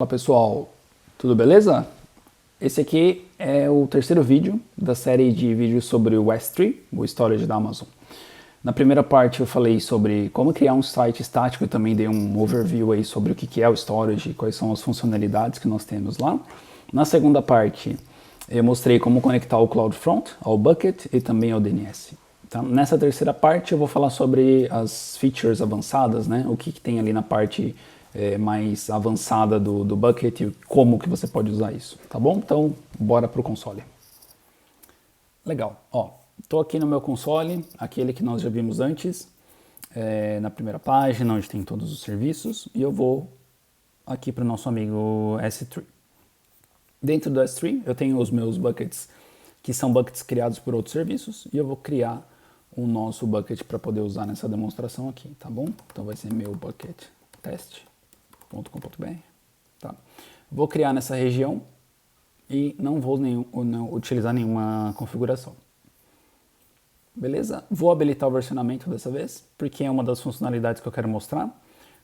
Fala pessoal, tudo beleza? Esse aqui é o terceiro vídeo da série de vídeos sobre o S3, o storage da Amazon. Na primeira parte eu falei sobre como criar um site estático e também dei um overview aí sobre o que é o storage e quais são as funcionalidades que nós temos lá. Na segunda parte eu mostrei como conectar o CloudFront ao Bucket e também ao DNS. Tá? Nessa terceira parte eu vou falar sobre as features avançadas, né? O que tem ali na parte mais avançada do Bucket e como que você pode usar isso, tá bom? Então, bora pro console. Legal, ó, tô aqui no meu console, aquele que nós já vimos antes, na primeira página, onde tem todos os serviços, e eu vou aqui para o nosso amigo S3. Dentro do S3, eu tenho os meus buckets, que são buckets criados por outros serviços, e eu vou criar o nosso bucket para poder usar nessa demonstração aqui, tá bom? Então vai ser meu bucket test.com.br, tá? Vou criar nessa região e não vou utilizar nenhuma configuração. Beleza? Vou habilitar o versionamento dessa vez, porque é uma das funcionalidades que eu quero mostrar.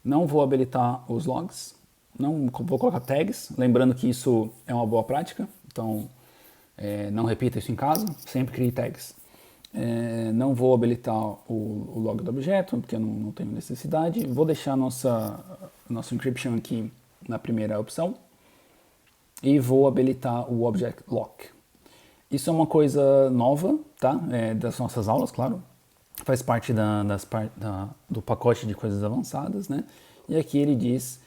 Não vou habilitar os logs, não vou colocar tags, lembrando que isso é uma boa prática, então não repita isso em casa, sempre crie tags. Não vou habilitar o log do objeto, porque eu não tenho necessidade. Vou deixar nosso encryption aqui na primeira opção. E vou habilitar o Object Lock. Isso é uma coisa nova, tá? Das nossas aulas, claro. Faz parte do pacote de coisas avançadas, né? E aqui ele diz,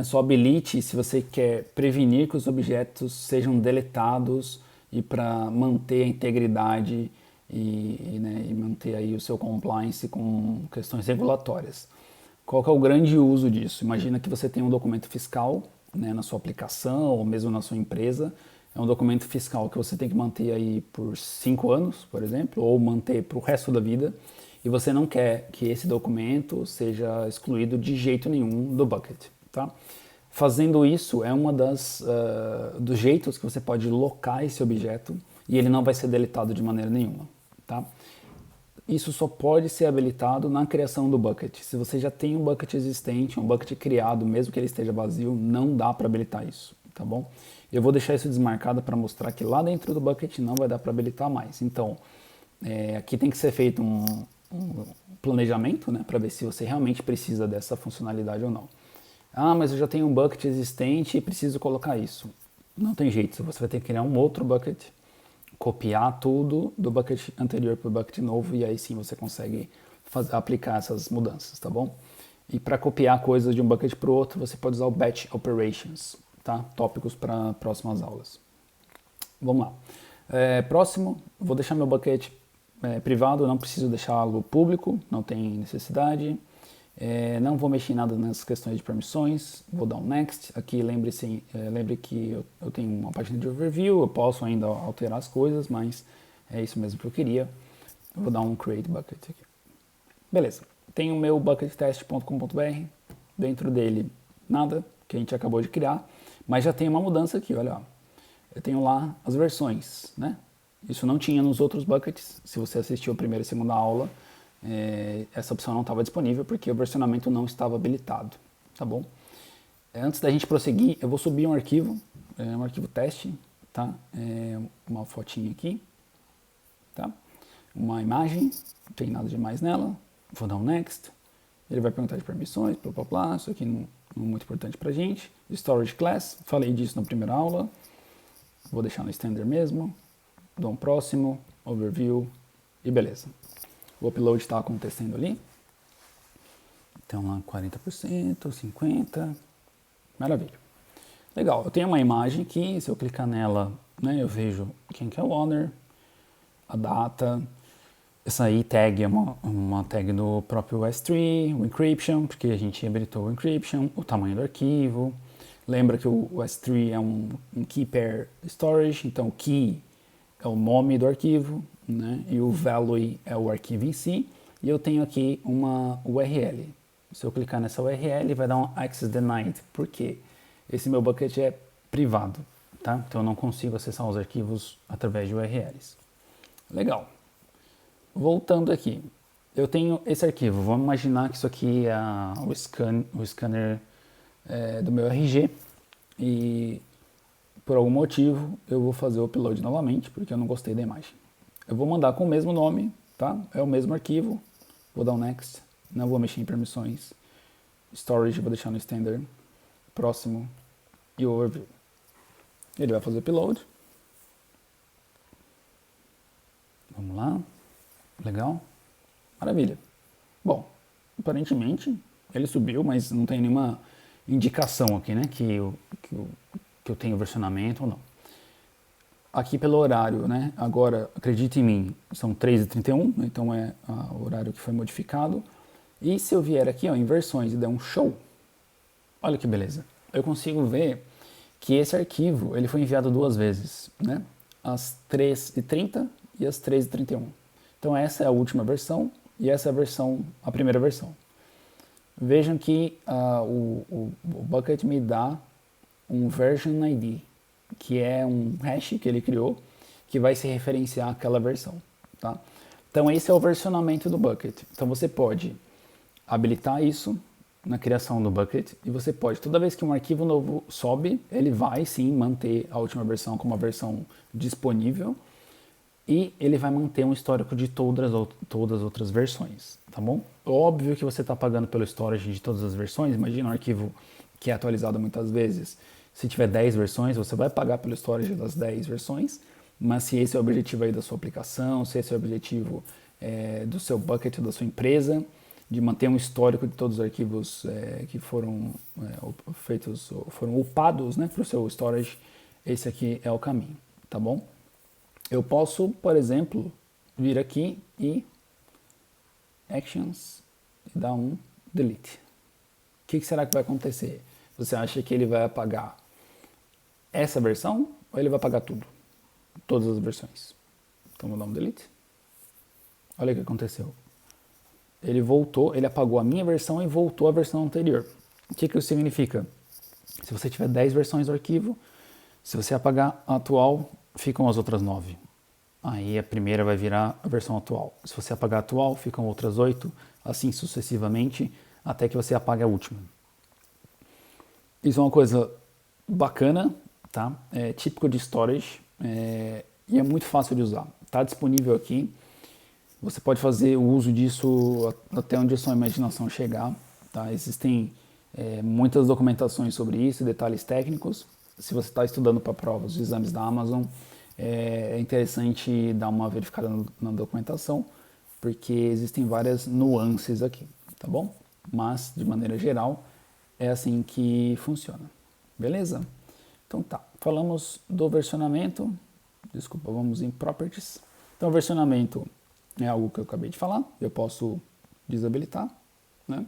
só habilite se você quer prevenir que os objetos sejam deletados e para manter a integridade e manter aí o seu compliance com questões regulatórias. Qual que é o grande uso disso? Imagina que você tem um documento fiscal, né, na sua aplicação ou mesmo na sua empresa. É um documento fiscal que você tem que manter aí por 5 anos, por exemplo, ou manter para o resto da vida, e você não quer que esse documento seja excluído de jeito nenhum do bucket, tá? Fazendo isso é uma dos jeitos que você pode locar esse objeto e ele não vai ser deletado de maneira nenhuma, tá? Isso só pode ser habilitado na criação do bucket. Se você já tem um bucket existente, um bucket criado, mesmo que ele esteja vazio, não dá para habilitar isso, tá bom? Eu vou deixar isso desmarcado para mostrar que lá dentro do bucket não vai dar para habilitar mais. Então, aqui tem que ser feito um planejamento, né, para ver se você realmente precisa dessa funcionalidade ou não. Ah, mas eu já tenho um bucket existente e preciso colocar isso. Não tem jeito, você vai ter que criar um outro bucket, copiar tudo do bucket anterior para o bucket novo e aí sim você consegue aplicar essas mudanças, tá bom? E para copiar coisas de um bucket para o outro, você pode usar o Batch Operations, tá? Tópicos para próximas aulas. Vamos lá. Próximo, vou deixar meu bucket privado, não preciso deixá-lo público, não tem necessidade. Não vou mexer em nada nas questões de permissões, vou dar um next. Aqui lembre que eu tenho uma página de overview, eu posso ainda alterar as coisas, mas é isso mesmo que eu queria. Eu vou dar um create bucket aqui. Beleza, tenho o meu buckettest.com.br, dentro dele nada, que a gente acabou de criar, mas já tem uma mudança aqui, olha, ó. Eu tenho lá as versões, né? Isso não tinha nos outros buckets, se você assistiu a primeira e segunda aula, essa opção não estava disponível porque o versionamento não estava habilitado, tá bom? Antes da gente prosseguir, eu vou subir um arquivo teste, tá? Uma fotinha aqui, tá? Uma imagem, não tem nada demais nela, vou dar um next, ele vai perguntar de permissões, blá blá blá, isso aqui não é muito importante pra gente. Storage class, falei disso na primeira aula, vou deixar no standard mesmo, dou um próximo, overview e beleza. O upload está acontecendo ali. Então lá 40%, 50%. Maravilha. Legal, eu tenho uma imagem aqui, se eu clicar nela, né, eu vejo quem que é o owner, a data. Essa aí tag é uma tag do próprio S3, o encryption, porque a gente habilitou o encryption, o tamanho do arquivo. Lembra que o S3 é um key pair storage, então key é o nome do arquivo, né? E o value é o arquivo em si, e eu tenho aqui uma URL. Se eu clicar nessa URL, vai dar um access denied. Por quê? Esse meu bucket é privado, tá? Então eu não consigo acessar os arquivos através de URLs. Legal. Voltando aqui, eu tenho esse arquivo. Vamos imaginar que isso aqui é o scanner do meu RG e por algum motivo eu vou fazer o upload novamente porque eu não gostei da imagem. Eu vou mandar com o mesmo nome, tá? É o mesmo arquivo. Vou dar um next, não vou mexer em permissões. Storage vou deixar no standard. Próximo e overview. Ele vai fazer o upload. Vamos lá. Legal. Maravilha. Bom, aparentemente ele subiu, mas não tem nenhuma indicação aqui, né? Que eu tenho versionamento ou não. Aqui pelo horário, né? Agora, acredite em mim, são 3h31, então é o horário que foi modificado. E se eu vier aqui, ó, em versões e der um show, olha que beleza. Eu consigo ver que esse arquivo ele foi enviado 2 vezes, né? Às 3h30 e às 3h31. Então essa é a última versão e essa é a primeira versão. Vejam que o Bucket me dá um version ID, que é um hash que ele criou, que vai se referenciar àquela versão. Tá? Então esse é o versionamento do Bucket. Então você pode habilitar isso na criação do Bucket e você pode, toda vez que um arquivo novo sobe, ele vai sim manter a última versão como a versão disponível e ele vai manter um histórico de todas as outras versões, tá bom? Óbvio que você está pagando pelo storage de todas as versões, imagina um arquivo que é atualizado muitas vezes. Se tiver 10 versões, você vai pagar pelo storage das 10 versões, mas se esse é o objetivo aí da sua aplicação, se esse é o objetivo do seu bucket, da sua empresa, de manter um histórico de todos os arquivos que foram foram upados, né, para o seu storage, esse aqui é o caminho, tá bom? Eu posso, por exemplo, vir aqui e Actions e dar um Delete. O que será que vai acontecer? Você acha que ele vai apagar essa versão ou ele vai apagar tudo? Todas as versões. Então vou dar um Delete. Olha o que aconteceu. Ele voltou, ele apagou a minha versão e voltou à versão anterior. O que isso significa? Se você tiver 10 versões do arquivo, se você apagar a atual, ficam as outras 9. Aí a primeira vai virar a versão atual. Se você apagar a atual, ficam outras 8, assim sucessivamente, até que você apague a última. Isso é uma coisa bacana, tá? É típico de storage e é muito fácil de usar. Está disponível aqui. Você pode fazer o uso disso até onde a sua imaginação chegar. Tá? Existem muitas documentações sobre isso, detalhes técnicos. Se você está estudando para provas, os exames da Amazon, é interessante dar uma verificada na documentação, porque existem várias nuances aqui, tá bom? Mas, de maneira geral, é assim que funciona. Beleza? Então tá, falamos do versionamento. Desculpa, vamos em Properties. Então, o versionamento é algo que eu acabei de falar, eu posso desabilitar, né?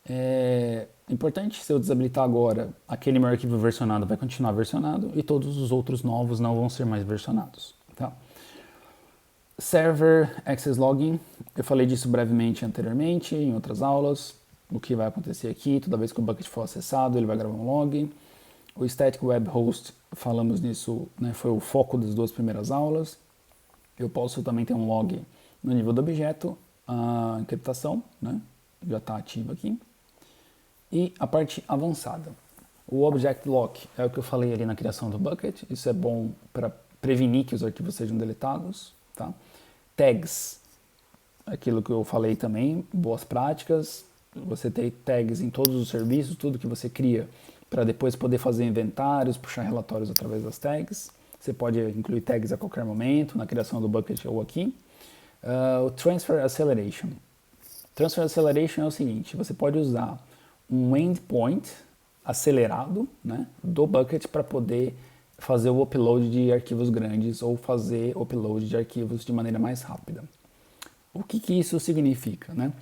É importante, se eu desabilitar agora, aquele meu arquivo versionado vai continuar versionado e todos os outros novos não vão ser mais versionados, tá? Server Access Login, eu falei disso brevemente anteriormente, em outras aulas. O que vai acontecer aqui, toda vez que o bucket for acessado, ele vai gravar um log. O Static Web Host, falamos nisso, né, foi o foco das 2 primeiras aulas. Eu posso também ter um log no nível do objeto, a encriptação, né, já está ativa aqui. E a parte avançada. O Object Lock é o que eu falei ali na criação do bucket. Isso é bom para prevenir que os arquivos sejam deletados. Tá? Tags, aquilo que eu falei também, boas práticas. Você tem tags em todos os serviços, tudo que você cria, para depois poder fazer inventários, puxar relatórios através das tags. Você pode incluir tags a qualquer momento, na criação do bucket ou aqui. O Transfer Acceleration. Transfer Acceleration é o seguinte, você pode usar um endpoint acelerado, né, do bucket para poder fazer o upload de arquivos grandes ou fazer upload de arquivos de maneira mais rápida. O que isso significa, né?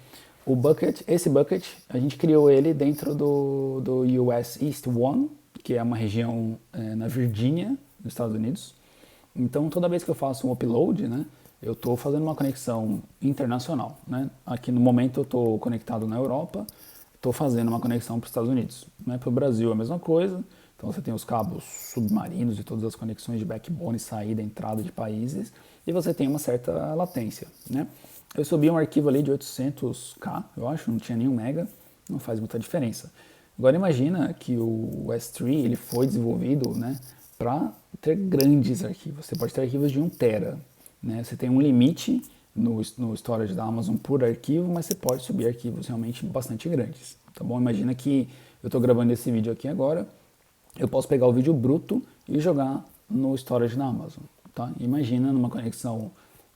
O bucket, esse bucket, a gente criou ele dentro do US East 1, que é uma região na Virgínia, nos Estados Unidos. Então, toda vez que eu faço um upload, né, eu estou fazendo uma conexão internacional, né? Aqui no momento eu estou conectado na Europa, estou fazendo uma conexão para os Estados Unidos. Né? Para o Brasil é a mesma coisa, então você tem os cabos submarinos e todas as conexões de backbone, saída, entrada de países, e você tem uma certa latência. Né? Eu subi um arquivo ali de 800K, eu acho, não tinha nenhum mega, não faz muita diferença. Agora imagina que o S3 ele foi desenvolvido, né, para ter grandes arquivos. Você pode ter arquivos de 1 tera, né? Você tem um limite no storage da Amazon por arquivo, mas você pode subir arquivos realmente bastante grandes, tá bom? Imagina que eu estou gravando esse vídeo aqui agora, eu posso pegar o vídeo bruto e jogar no storage da Amazon, tá? Imagina numa conexão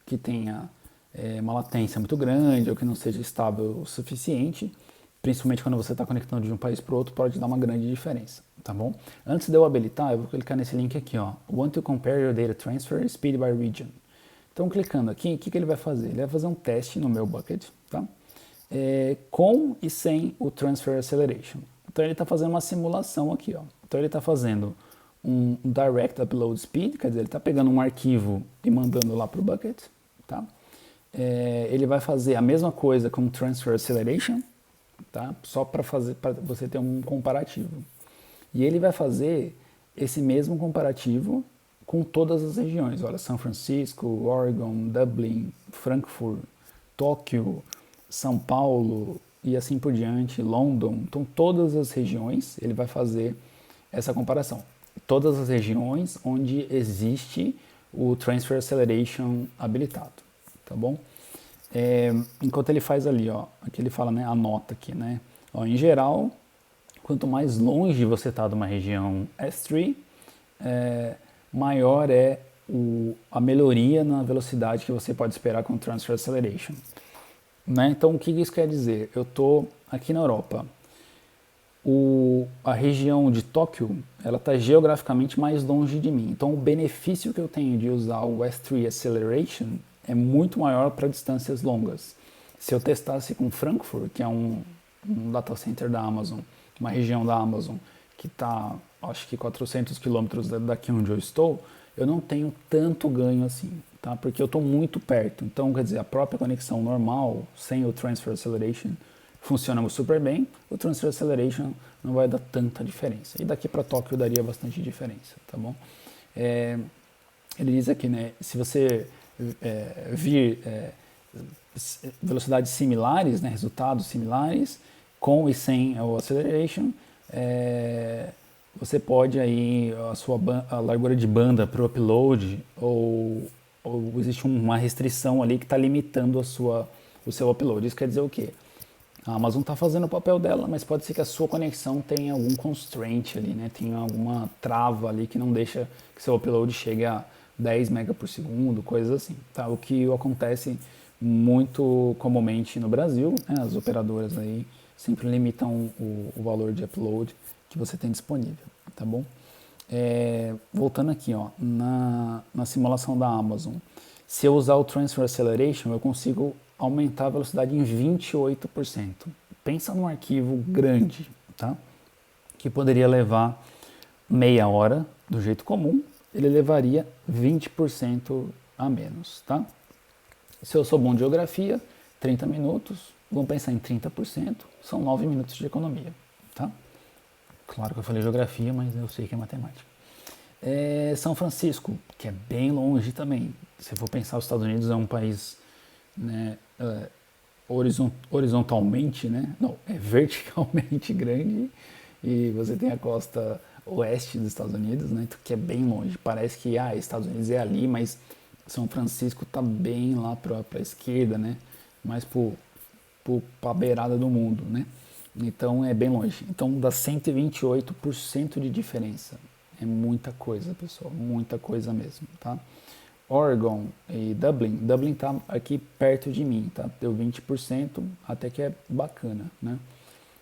que tenha uma latência muito grande ou que não seja estável o suficiente, principalmente quando você está conectando de um país para o outro, pode dar uma grande diferença, tá bom? Antes de eu habilitar, eu vou clicar nesse link aqui, ó, Want to compare your data transfer speed by region. Então, clicando aqui, o que ele vai fazer? Ele vai fazer um teste no meu bucket, tá? Com e sem o Transfer Acceleration. Então, ele está fazendo uma simulação aqui, ó. Então, ele está fazendo um Direct Upload Speed, quer dizer, ele está pegando um arquivo e mandando lá para o bucket, tá? Ele vai fazer a mesma coisa com Transfer Acceleration, tá? Só para você ter um comparativo. E ele vai fazer esse mesmo comparativo com todas as regiões. Olha, São Francisco, Oregon, Dublin, Frankfurt, Tóquio, São Paulo e assim por diante, London. Então, todas as regiões ele vai fazer essa comparação. Todas as regiões onde existe o Transfer Acceleration habilitado, tá bom? Enquanto ele faz ali, ó, aqui ele fala, né, a nota aqui, né? Ó, em geral, quanto mais longe você está de uma região S3, maior é a melhoria na velocidade que você pode esperar com o Transfer Acceleration. Né? Então, o que isso quer dizer? Eu estou aqui na Europa. A região de Tóquio, ela está geograficamente mais longe de mim. Então, o benefício que eu tenho de usar o S3 Acceleration é muito maior para distâncias longas. Se eu testasse com Frankfurt, que é um data center da Amazon, uma região da Amazon que está, acho que 400 quilômetros daqui onde eu estou, eu não tenho tanto ganho assim, tá? Porque eu estou muito perto. Então, quer dizer, a própria conexão normal, sem o Transfer Acceleration, funciona super bem. O Transfer Acceleration não vai dar tanta diferença. E daqui para Tóquio daria bastante diferença, tá bom? Ele diz aqui, né, se você vir velocidades similares, né, resultados similares, com e sem o Acceleration, você pode aí a largura de banda para o upload ou existe uma restrição ali que está limitando o seu upload. Isso quer dizer o quê? A Amazon está fazendo o papel dela, mas pode ser que a sua conexão tenha algum constraint ali, né? Tenha alguma trava ali que não deixa que seu upload chegue a 10 MB por segundo, coisas assim, tá? O que acontece muito comumente no Brasil, né? As operadoras aí sempre limitam o valor de upload que você tem disponível, tá bom? Voltando aqui, ó, na simulação da Amazon, se eu usar o Transfer Acceleration, eu consigo aumentar a velocidade em 28%. Pensa num arquivo grande, tá? Que poderia levar meia hora do jeito comum, ele levaria 20% a menos, tá? Se eu sou bom de geografia, 30 minutos, vamos pensar em 30%, são 9 minutos de economia, tá? Claro que eu falei geografia, mas eu sei que é matemática. São Francisco, que é bem longe também. Se for pensar, os Estados Unidos é um país, né, horizontalmente, né? Não, é verticalmente grande, e você tem a costa oeste dos Estados Unidos, né, que é bem longe. Parece que Estados Unidos é ali, mas São Francisco está bem lá para a esquerda, né? Mais para a beirada do mundo, né? Então é bem longe. Então dá 128% de diferença. É muita coisa, pessoal, muita coisa mesmo, tá? Oregon e Dublin tá aqui perto de mim, tá? Deu 20%, até que é bacana, né?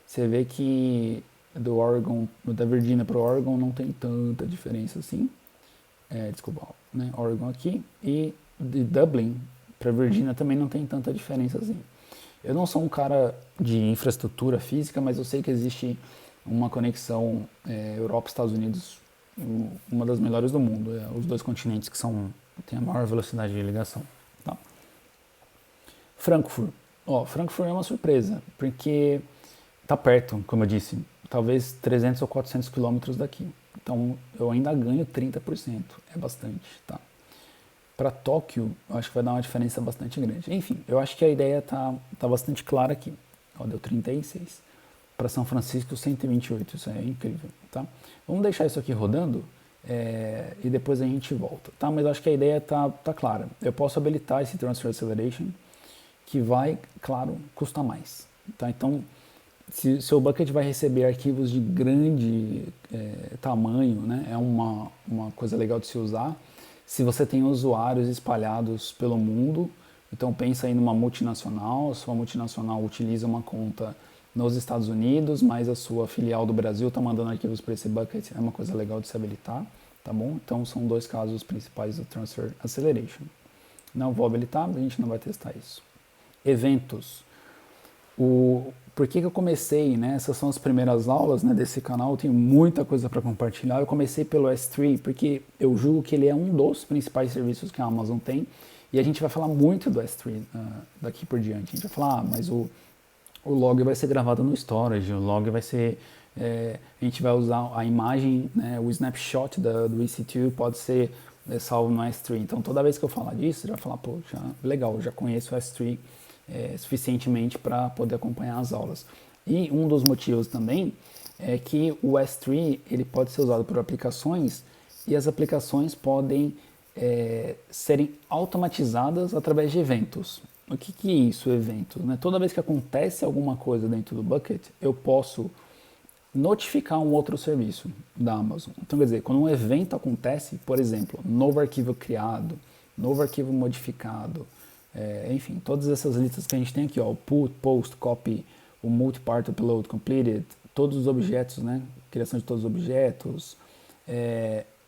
Você vê que do Oregon, da Virgínia para o Oregon não tem tanta diferença assim. Desculpa, né? Oregon aqui, e de Dublin para Virgínia também não tem tanta diferença assim. Eu não sou um cara de infraestrutura física, mas eu sei que existe uma conexão Europa e Estados Unidos, uma das melhores do mundo. Os dois continentes que têm a maior velocidade de ligação. Tá? Frankfurt. Frankfurt é uma surpresa, porque está perto, como eu disse, talvez 300 ou 400 quilômetros daqui. Então eu ainda ganho 30%, é bastante, tá? Para Tóquio, eu acho que vai dar uma diferença bastante grande. Enfim, eu acho que a ideia tá bastante clara aqui. Deu 36. para São Francisco 128, isso é incrível, tá? Vamos deixar isso aqui rodando e depois a gente volta, tá? Mas eu acho que a ideia tá clara. Eu posso habilitar esse Transfer Acceleration, que vai, claro, custar mais, tá? Então, se seu bucket vai receber arquivos de grande tamanho, né? É uma coisa legal de se usar. Se você tem usuários espalhados pelo mundo, então pensa aí numa multinacional, a sua multinacional utiliza uma conta nos Estados Unidos, mas a sua filial do Brasil está mandando arquivos para esse bucket, é uma coisa legal de se habilitar, tá bom? Então são dois casos principais do Transfer Acceleration. Não vou habilitar, a gente não vai testar isso. Eventos. Por que eu comecei, né? Essas são as primeiras aulas, né, desse canal, eu tenho muita coisa para compartilhar. Eu comecei pelo S3 porque eu julgo que ele é um dos principais serviços que a Amazon tem, e a gente vai falar muito do S3 daqui por diante. A gente vai falar, mas o log vai ser gravado no storage, o log vai ser, a gente vai usar a imagem, né, o snapshot do EC2 pode ser salvo no S3. Então toda vez que eu falar disso, você vai falar, pô, legal, já conheço o S3 suficientemente para poder acompanhar as aulas. E um dos motivos também é que o S3 ele pode ser usado por aplicações, e as aplicações podem serem automatizadas através de eventos. O que é isso, eventos? Né? Toda vez que acontece alguma coisa dentro do bucket, eu posso notificar um outro serviço da Amazon. Então, quer dizer, quando um evento acontece, por exemplo, novo arquivo criado, novo arquivo modificado, enfim, todas essas listas que a gente tem aqui, ó, o put, post, copy, o multi-part upload completed, todos os objetos, né, criação de todos os objetos,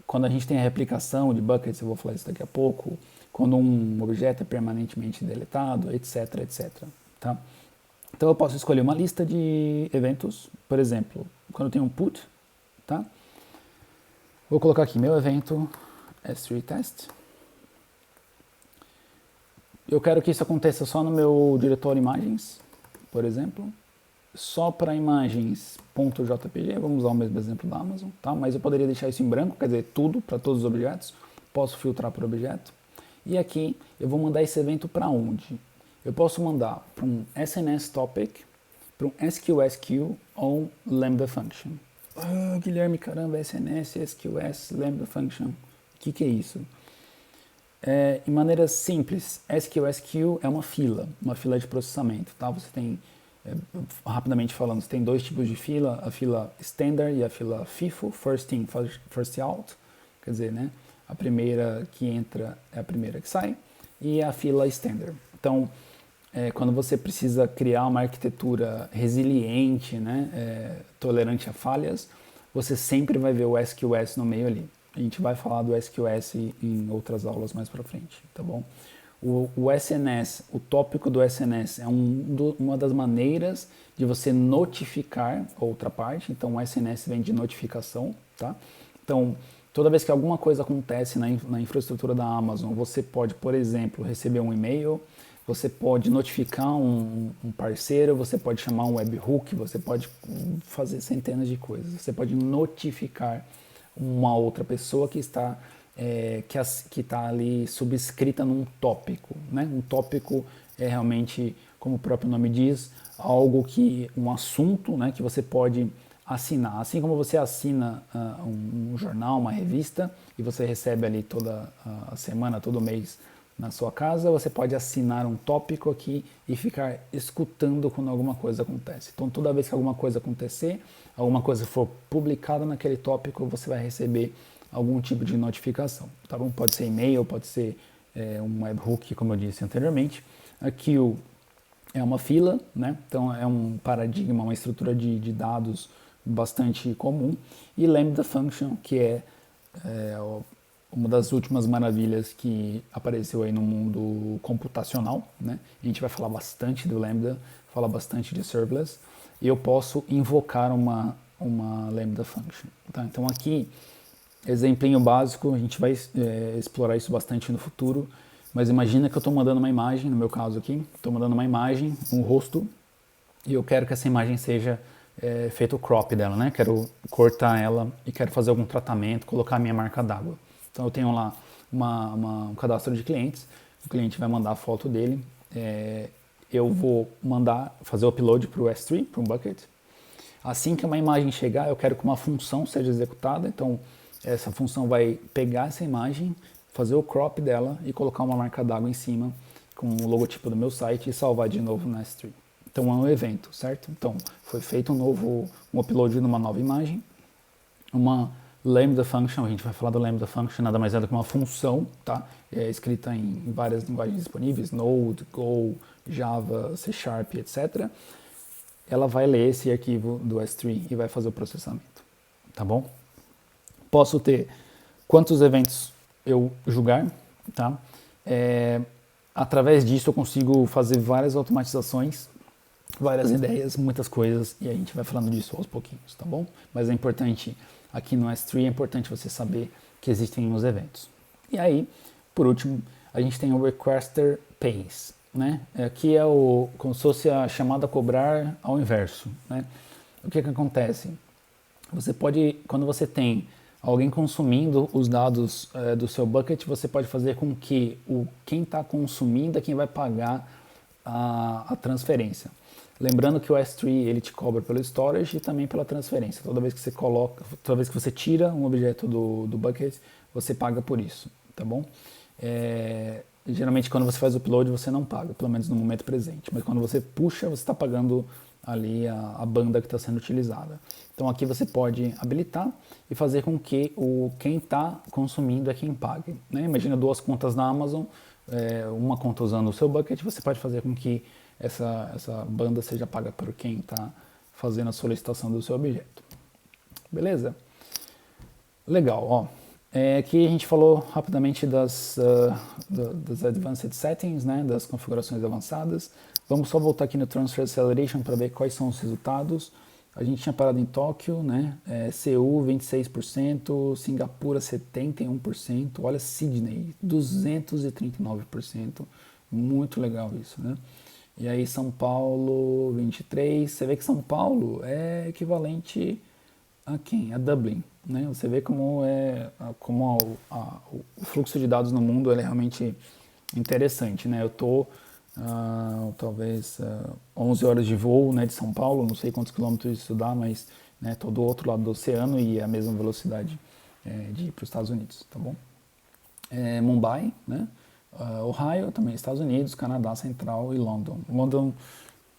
quando a gente tem a replicação de buckets, eu vou falar isso daqui a pouco, quando um objeto é permanentemente deletado, etc, etc, tá? Então eu posso escolher uma lista de eventos, por exemplo, quando eu tenho um put, tá? Vou colocar aqui meu evento S3 test. Eu quero que isso aconteça só no meu diretório imagens, por exemplo, só para imagens.jpg, vamos usar o mesmo exemplo da Amazon, tá? Mas eu poderia deixar isso em branco, quer dizer, tudo para todos os objetos, posso filtrar por objeto, e aqui eu vou mandar esse evento para onde? Eu posso mandar para um SNS topic, para um SQSQ ou um Lambda function. Ah, Guilherme, caramba, SNS, SQS, Lambda function, o que é isso? Em maneira simples, SQSQ é uma fila de processamento, tá? Você tem, rapidamente falando, você tem dois tipos de fila, a fila standard e a fila FIFO, first in, first out, quer dizer, né? A primeira que entra é a primeira que sai, e a fila standard. Então, quando você precisa criar uma arquitetura resiliente, né, tolerante a falhas, você sempre vai ver o SQS no meio ali. A gente vai falar do SQS em outras aulas mais para frente, tá bom? O SNS, o tópico do SNS é uma das maneiras de você notificar outra parte. Então o SNS vem de notificação, tá? Então toda vez que alguma coisa acontece na infraestrutura da Amazon, você pode, por exemplo, receber um e-mail, você pode notificar um parceiro, você pode chamar um webhook, você pode fazer centenas de coisas. Você pode notificar uma outra pessoa que está ali subscrita num tópico, né? Um tópico é realmente, como o próprio nome diz, um assunto, né, que você pode assinar. Assim como você assina um jornal, uma revista, e você recebe ali toda a semana, todo mês na sua casa, você pode assinar um tópico aqui e ficar escutando quando alguma coisa acontece. Então toda vez que alguma coisa acontecer, alguma coisa for publicada naquele tópico, você vai receber algum tipo de notificação, tá bom? Pode ser e-mail, pode ser um webhook, como eu disse anteriormente. Aqui é uma fila, né? Então é um paradigma, uma estrutura de dados bastante comum. E Lambda Function, que é uma das últimas maravilhas que apareceu aí no mundo computacional, né? A gente vai falar bastante do Lambda, falar bastante de serverless, e eu posso invocar uma Lambda Function, tá? Então aqui, exemplinho básico, a gente vai explorar isso bastante no futuro, mas imagina que eu estou mandando uma imagem, no meu caso aqui, estou mandando uma imagem, um rosto, e eu quero que essa imagem seja feito o crop dela, né? Quero cortar ela e quero fazer algum tratamento, colocar a minha marca d'água. Então eu tenho lá um cadastro de clientes, o cliente vai mandar a foto dele, eu vou fazer o upload para o S3, para um bucket, Assim que uma imagem chegar, eu quero que uma função seja executada, então essa função vai pegar essa imagem, fazer o crop dela e colocar uma marca d'água em cima com o logotipo do meu site e salvar de novo na S3. Então é um evento, certo? Então foi feito um upload numa nova imagem, uma Lambda Function, a gente vai falar do Lambda Function, nada mais é do que uma função, tá? É escrita em várias linguagens disponíveis, Node, Go, Java, C Sharp, etc. Ela vai ler esse arquivo do S3 e vai fazer o processamento, tá bom? Posso ter quantos eventos eu julgar, tá? Através disso eu consigo fazer várias automatizações, várias ideias, muitas coisas, e a gente vai falando disso aos pouquinhos, tá bom? Mas é importante, aqui no S3 é importante você saber que existem os eventos. E aí, por último, a gente tem o Requester Pays, né? Aqui é como se fosse a chamada a cobrar ao inverso, né? O que acontece? Você pode, quando você tem alguém consumindo os dados do seu bucket, você pode fazer com que quem está consumindo é quem vai pagar a transferência. Lembrando que o S3 ele te cobra pelo storage e também pela transferência. Toda vez que você toda vez que você tira um objeto do bucket, você paga por isso, tá bom? Geralmente quando você faz o upload você não paga, pelo menos no momento presente. Mas quando você puxa, você está pagando ali a banda que está sendo utilizada. Então aqui você pode habilitar e fazer com que quem está consumindo é quem pague, né? Imagina duas contas na Amazon, uma conta usando o seu bucket, você pode fazer com que essa banda seja paga por quem está fazendo a solicitação do seu objeto. Beleza? Legal, ó. Aqui a gente falou rapidamente das Advanced Settings, né, das configurações avançadas. Vamos só voltar aqui no Transfer Acceleration para ver quais são os resultados. A gente tinha parado em Tóquio, né, Seul 26%, Singapura 71%, olha Sydney 239%, muito legal isso, né? E aí São Paulo 23%, você vê que São Paulo é equivalente a quem? A Dublin, né? Você vê como o fluxo de dados no mundo é realmente interessante, né? Eu tô talvez 11 horas de voo, né, de São Paulo, não sei quantos quilômetros isso dá, mas né, tô do outro lado do oceano e é a mesma velocidade de ir para os Estados Unidos, tá bom? Mumbai, né? Ohio, também Estados Unidos, Canadá Central e London. London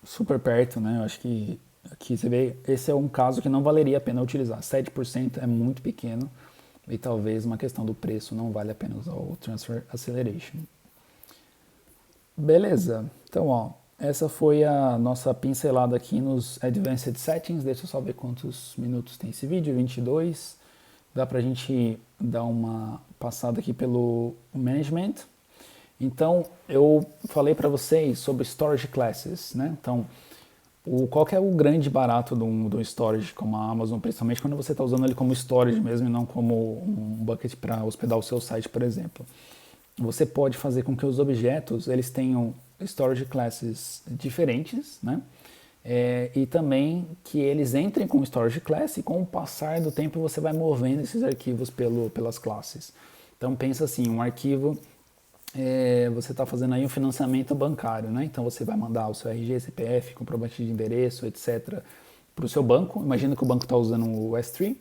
super perto, né? Eu acho que aqui você vê, esse é um caso que não valeria a pena utilizar. 7% é muito pequeno e talvez uma questão do preço não vale a pena usar o Transfer Acceleration. Beleza, então ó, essa foi a nossa pincelada aqui nos Advanced Settings. Deixa eu só ver quantos minutos tem esse vídeo, 22. Dá pra gente dar uma passada aqui pelo Management. Então, eu falei para vocês sobre Storage Classes, né? Então, qual que é o grande barato do storage como a Amazon, principalmente quando você está usando ele como storage mesmo e não como um bucket para hospedar o seu site, por exemplo. Você pode fazer com que os objetos eles tenham storage classes diferentes, né? E também que eles entrem com storage class e com o passar do tempo você vai movendo esses arquivos pelas classes. Então pensa assim, um arquivo, você está fazendo aí um financiamento bancário, né? Então você vai mandar o seu RG, CPF, comprovante de endereço, etc. para o seu banco. Imagina que o banco está usando o S3.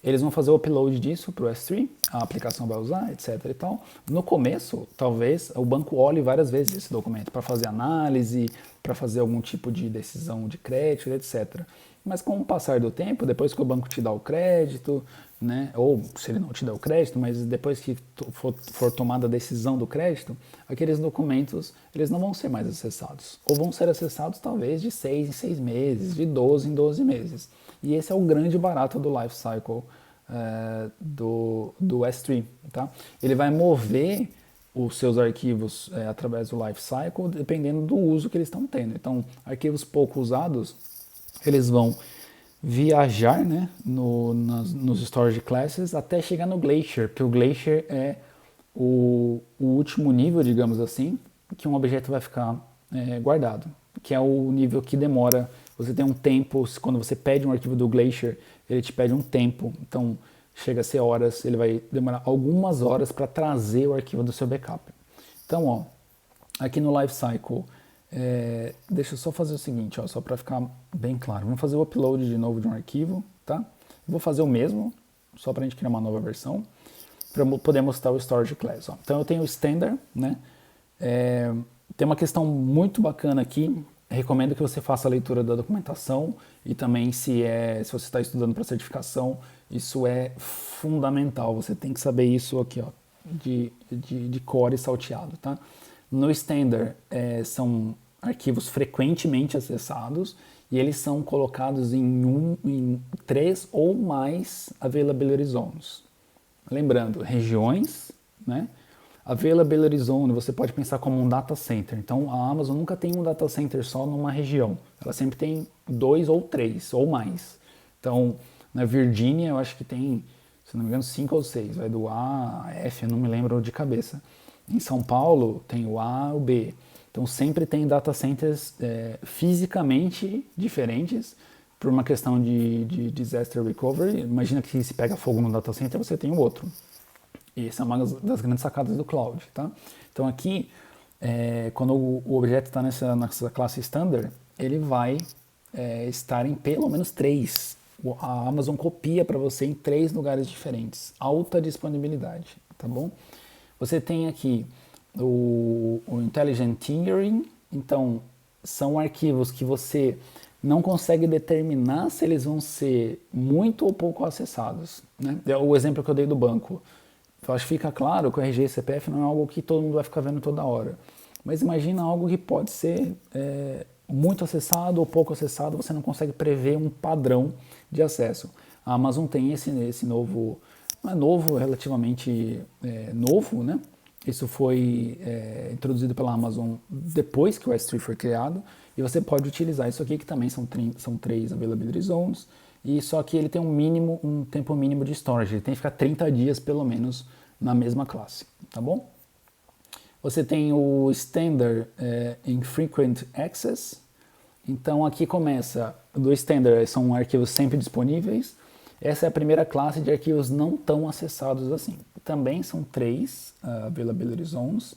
Eles vão fazer o upload disso para o S3, a aplicação vai usar, etc. e tal. No começo, talvez, o banco olhe várias vezes esse documento para fazer análise, para fazer algum tipo de decisão de crédito, etc. Mas com o passar do tempo, depois que o banco te dá o crédito, né, ou se ele não te dá o crédito, mas depois que for tomada a decisão do crédito, aqueles documentos eles não vão ser mais acessados. Ou vão ser acessados talvez de 6 em 6 meses, de 12 em 12 meses. E esse é o grande barato do lifecycle do S3. Tá? Ele vai mover os seus arquivos através do lifecycle dependendo do uso que eles estão tendo. Então, arquivos pouco usados, eles vão viajar, né, nos storage classes até chegar no Glacier, porque o Glacier é o último nível, digamos assim, que um objeto vai ficar guardado, que é o nível que demora. Você tem um tempo, quando você pede um arquivo do Glacier, ele te pede um tempo, então chega a ser horas, ele vai demorar algumas horas para trazer o arquivo do seu backup. Então, ó, aqui no Lifecycle Deixa eu só fazer o seguinte, ó, só para ficar bem claro. Vamos fazer o upload de novo de um arquivo, tá? Vou fazer o mesmo, só para a gente criar uma nova versão, para poder mostrar o storage class. Ó. Então eu tenho o standard, né? Tem uma questão muito bacana aqui. Recomendo que você faça a leitura da documentação e também se você está estudando para certificação, isso é fundamental. Você tem que saber isso aqui, ó, de core salteado, tá? No standard são arquivos frequentemente acessados e eles são colocados em 3 ou mais availability zones. Lembrando, regiões, né? Availability Zone você pode pensar como um data center. Então a Amazon nunca tem um data center só numa região. Ela sempre tem 2 ou 3 ou mais. Então na Virgínia eu acho que tem, se não me engano, 5 ou 6. Vai do A a F, eu não me lembro de cabeça. Em São Paulo tem o A e o B. Então sempre tem data centers fisicamente diferentes por uma questão de disaster recovery. Imagina que se pega fogo no data center, você tem o outro. E essa é uma das grandes sacadas do cloud, tá? Então aqui, quando o objeto está nessa classe standard, ele vai estar em pelo menos 3. A Amazon copia para você em 3 lugares diferentes. Alta disponibilidade, tá bom? Você tem aqui o Intelligent Tiering. Então, são arquivos que você não consegue determinar se eles vão ser muito ou pouco acessados, né? O exemplo que eu dei do banco. Eu acho que fica claro que o RG e CPF não é algo que todo mundo vai ficar vendo toda hora. Mas imagina algo que pode ser muito acessado ou pouco acessado, você não consegue prever um padrão de acesso. A Amazon tem esse novo, não é novo, relativamente novo, né? Isso foi introduzido pela Amazon depois que o S3 foi criado, e você pode utilizar isso aqui, que também são 3 availability zones, e só que ele tem um tempo mínimo de storage, ele tem que ficar 30 dias pelo menos na mesma classe, tá bom? Você tem o Standard Infrequent Access, então aqui começa, do Standard são arquivos sempre disponíveis, essa é a primeira classe de arquivos não tão acessados assim. Também são 3 Availability Zones,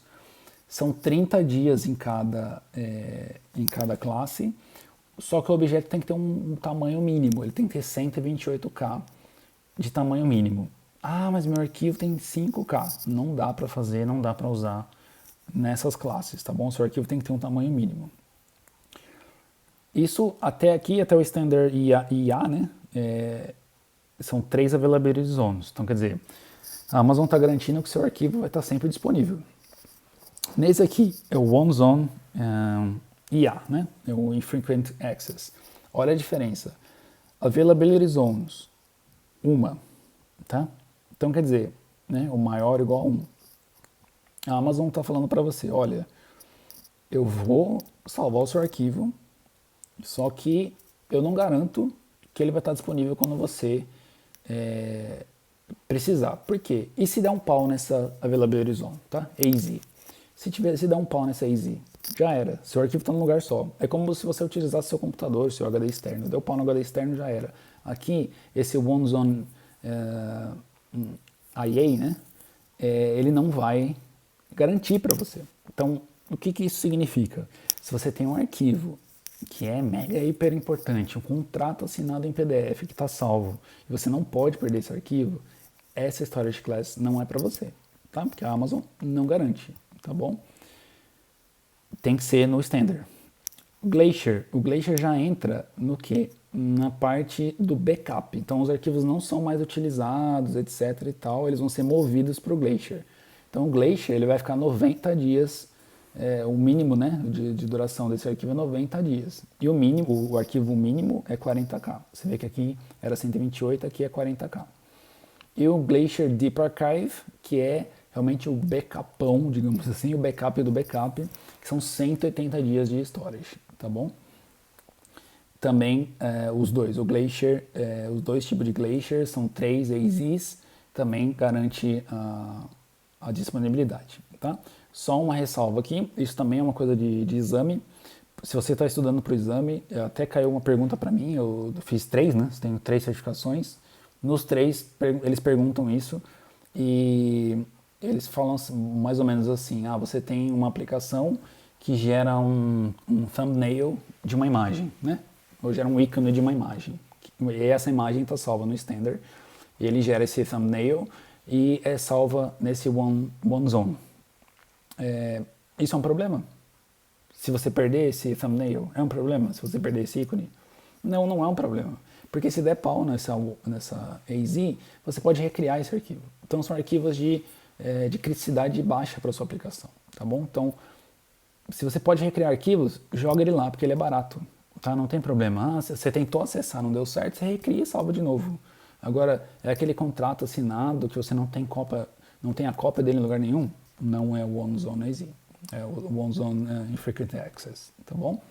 são 30 dias em cada classe, só que o objeto tem que ter um tamanho mínimo, ele tem que ter 128K de tamanho mínimo. Ah, mas meu arquivo tem 5K. Não dá para fazer, não dá para usar nessas classes, tá bom? Seu arquivo tem que ter um tamanho mínimo. Isso até aqui, até o Standard IA, né? São 3 availability zones. Então, quer dizer, a Amazon está garantindo que seu arquivo vai estar sempre disponível. Nesse aqui é o One Zone IA, né? É o Infrequent Access. Olha a diferença. Availability Zones, uma, tá? Então, quer dizer, né, o maior igual a 1. A Amazon está falando para você, olha, eu vou salvar o seu arquivo, só que eu não garanto que ele vai estar disponível quando você precisar. Por quê? E se der um pau nessa Availability Zone, tá? AZ. Se der um pau nessa AZ, já era. Seu arquivo está num lugar só. É como se você utilizasse seu computador, seu HD externo. Deu pau no HD externo, já era. Aqui, esse One Zone IA, né? Ele não vai garantir para você. Então, o que isso significa? Se você tem um arquivo que é mega hiper importante, um contrato assinado em PDF que está salvo, e você não pode perder esse arquivo, essa storage class não é para você, tá? Porque a Amazon não garante, tá bom? Tem que ser no standard. O Glacier já entra no que? Na parte do backup. Então os arquivos não são mais utilizados, etc e tal, eles vão ser movidos para o Glacier. Então o Glacier ele vai ficar 90 dias, o mínimo, né, de duração desse arquivo é 90 dias. E o mínimo, o arquivo mínimo é 40K. Você vê que aqui era 128, aqui é 40K. E o Glacier Deep Archive, que é realmente o backupão, digamos assim, o backup do backup, que são 180 dias de storage, tá bom? Também os dois, o Glacier, os dois tipos de Glacier são 3 AZs, também garante a disponibilidade, tá? Só uma ressalva aqui, isso também é uma coisa de exame. Se você está estudando para o exame, até caiu uma pergunta para mim, eu fiz 3, né? Tenho 3 certificações. Nos 3, eles perguntam isso e eles falam mais ou menos assim, você tem uma aplicação que gera um thumbnail de uma imagem, né? Ou gera um ícone de uma imagem. E essa imagem está salva no Standard. E ele gera esse thumbnail e é salva nesse OneZone. Isso é um problema? Se você perder esse thumbnail, é um problema? Se você perder esse ícone? Não, não é um problema. Porque se der pau nessa AZ, você pode recriar esse arquivo. Então são arquivos de criticidade baixa para sua aplicação, tá bom? Então, se você pode recriar arquivos, joga ele lá, porque ele é barato, tá? Não tem problema. Você tentou acessar, não deu certo, você recria e salva de novo. Agora, é aquele contrato assinado que você não tem a cópia dele em lugar nenhum? Não é o OneZone AZ. É o OneZone Infrequent Access, tá bom?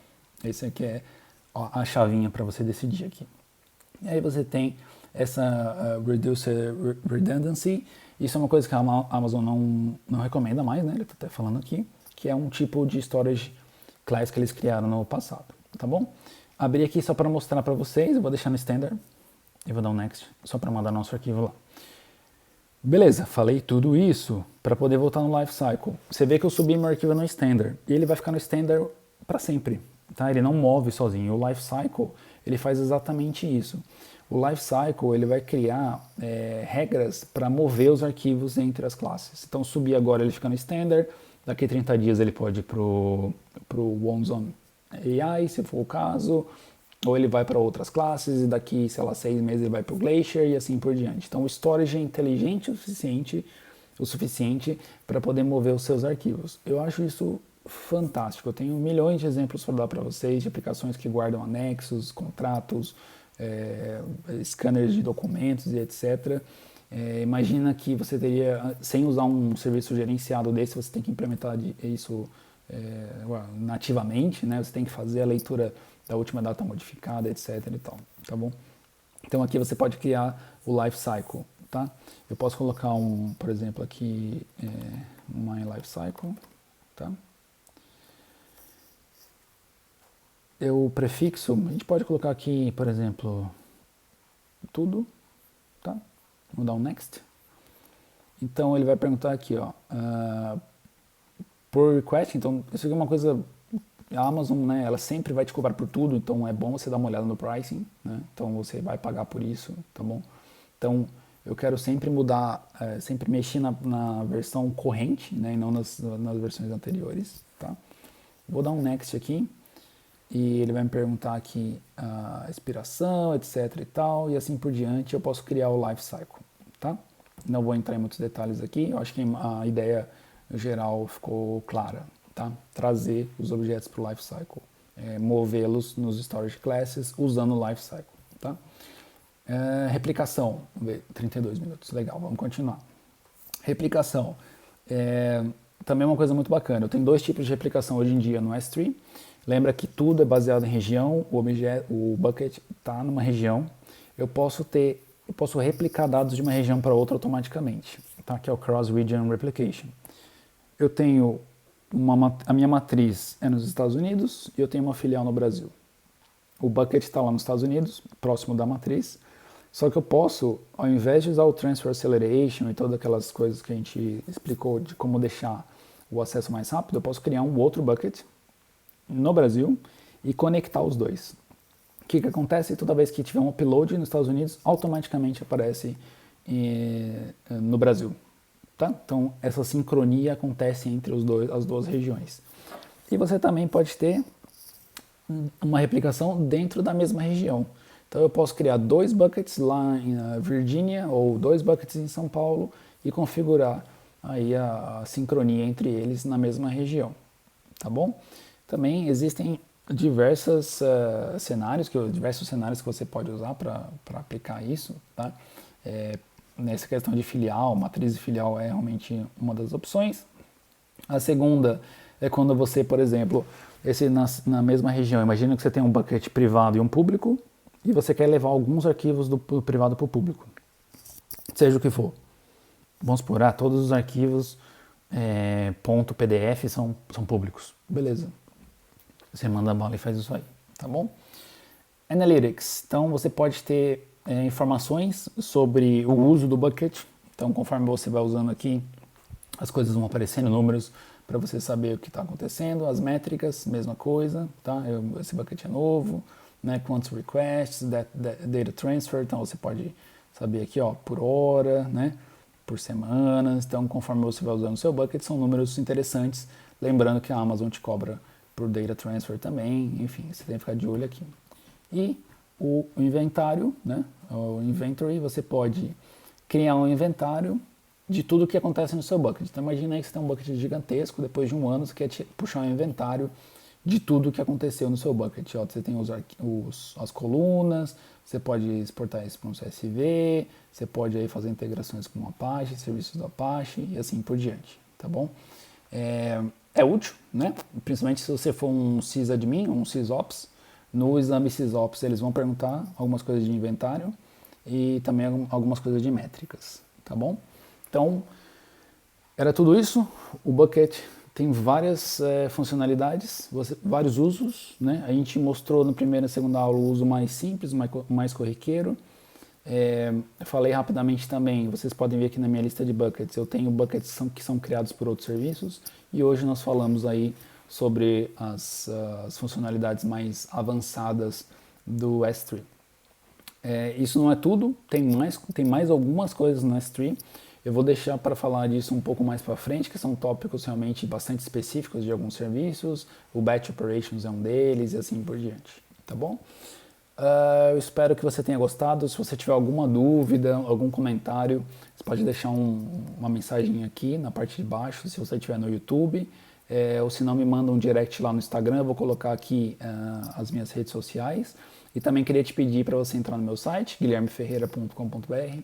Esse aqui é a chavinha para você decidir aqui. E aí você tem essa Reducer Redundancy. Isso é uma coisa que a Amazon não recomenda mais, né? Ele está até falando aqui, que é um tipo de storage class que eles criaram no passado, tá bom? Abri aqui só para mostrar para vocês, eu vou deixar no Standard e vou dar um Next, só para mandar nosso arquivo lá. Beleza, falei tudo isso para poder voltar no Lifecycle. Você vê que eu subi meu arquivo no Standard e ele vai ficar no Standard para sempre, tá? Ele não move sozinho. O Lifecycle, ele faz exatamente isso. O Lifecycle, ele vai criar regras para mover os arquivos entre as classes. Então, subir agora ele fica no Standard, daqui a 30 dias ele pode ir para o OneZone AI, se for o caso, ou ele vai para outras classes, e daqui, sei lá, 6 meses ele vai para o Glacier e assim por diante. Então o storage é inteligente o suficiente para poder mover os seus arquivos. Eu acho isso fantástico. Eu tenho milhões de exemplos para dar para vocês de aplicações que guardam anexos, contratos, scanners de documentos e etc. Imagina que você teria, sem usar um serviço gerenciado desse, você tem que implementar isso nativamente, né? Você tem que fazer a leitura da última data modificada, etc. e tal, tá bom? Então aqui você pode criar o Lifecycle, tá? Eu posso colocar por exemplo, aqui My Lifecycle, tá? O prefixo, a gente pode colocar aqui, por exemplo, tudo, tá? Vou dar um Next. Então ele vai perguntar aqui, ó, por request, então isso aqui é uma coisa, a Amazon, né, ela sempre vai te cobrar por tudo, então é bom você dar uma olhada no pricing, né? Então você vai pagar por isso, tá bom? Então eu quero sempre mudar, sempre mexer na versão corrente, né, e não nas versões anteriores, tá? Vou dar um Next aqui. E ele vai me perguntar aqui a expiração, etc e tal, e assim por diante eu posso criar o Lifecycle, tá? Não vou entrar em muitos detalhes aqui, eu acho que a ideia geral ficou clara, tá? Trazer os objetos para o Lifecycle, movê-los nos Storage Classes usando o Lifecycle, tá? Replicação, vamos ver, 32 minutos, legal, vamos continuar. Replicação, também é uma coisa muito bacana, eu tenho 2 tipos de replicação hoje em dia no S3. Lembra que tudo é baseado em região, o bucket está numa região. Eu posso replicar dados de uma região para outra automaticamente, tá? Que é o Cross Region Replication. Eu tenho a minha matriz é nos Estados Unidos e eu tenho uma filial no Brasil. O bucket está lá nos Estados Unidos, próximo da matriz. Só que eu posso, ao invés de usar o Transfer Acceleration e todas aquelas coisas que a gente explicou de como deixar o acesso mais rápido, eu posso criar um outro bucket no Brasil e conectar os dois. O que acontece? Toda vez que tiver um upload nos Estados Unidos, automaticamente aparece no Brasil. Tá? Então, essa sincronia acontece entre as duas regiões. E você também pode ter uma replicação dentro da mesma região. Então, eu posso criar 2 buckets lá em Virgínia ou 2 buckets em São Paulo e configurar aí a sincronia entre eles na mesma região. Tá bom? Também existem diversos cenários que você pode usar para aplicar isso, tá? Nessa questão de filial, matriz de filial é realmente uma das opções. A segunda é quando você, por exemplo, na mesma região, imagina que você tem um bucket privado e um público, e você quer levar alguns arquivos do privado para o público, seja o que for. Vamos supor, todos os arquivos .pdf são públicos. Beleza. Você manda a bala e faz isso aí, tá bom? Analytics. Então, você pode ter informações sobre o uso do bucket. Então, conforme você vai usando aqui, as coisas vão aparecendo, números, para você saber o que está acontecendo. As métricas, mesma coisa, tá? Esse bucket é novo, né? Quantos requests, data transfer, então você pode saber aqui, ó, por hora, né? Por semanas. Então, conforme você vai usando o seu bucket, são números interessantes. Lembrando que a Amazon te cobra por data transfer também, enfim, você tem que ficar de olho aqui. E o inventário, né? O inventory, você pode criar um inventário de tudo que acontece no seu bucket. Então imagina aí que você tem um bucket gigantesco, depois de um ano você quer puxar um inventário de tudo que aconteceu no seu bucket. Ó, você tem as colunas, você pode exportar isso para um CSV, você pode aí fazer integrações com o Apache, serviços do Apache e assim por diante, tá bom? É útil, né? Principalmente se você for um sysadmin, um sysops. No exame sysops eles vão perguntar algumas coisas de inventário e também algumas coisas de métricas, tá bom? Então, era tudo isso. O bucket tem várias funcionalidades, vários usos, né? A gente mostrou na primeira e segunda aula o uso mais simples, mais corriqueiro. Falei rapidamente também, vocês podem ver aqui na minha lista de buckets, eu tenho buckets que são criados por outros serviços e hoje nós falamos aí sobre as funcionalidades mais avançadas do S3. Isso não é tudo, tem mais algumas coisas no S3. Eu vou deixar para falar disso um pouco mais para frente, que são tópicos realmente bastante específicos de alguns serviços. O Batch Operations é um deles e assim por diante, tá bom? Eu espero que você tenha gostado. Se você tiver alguma dúvida, algum comentário, você pode deixar uma mensagem aqui na parte de baixo, se você estiver no YouTube. Ou se não, me manda um direct lá no Instagram, eu vou colocar aqui as minhas redes sociais. E também queria te pedir para você entrar no meu site, guilhermeferreira.com.br,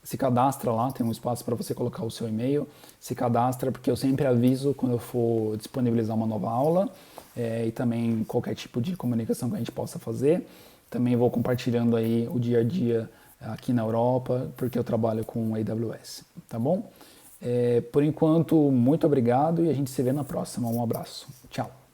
se cadastra lá, tem um espaço para você colocar o seu e-mail, se cadastra porque eu sempre aviso quando eu for disponibilizar uma nova aula e também qualquer tipo de comunicação que a gente possa fazer. Também vou compartilhando aí o dia a dia aqui na Europa, porque eu trabalho com AWS, tá bom? Por enquanto, muito obrigado e a gente se vê na próxima. Um abraço. Tchau.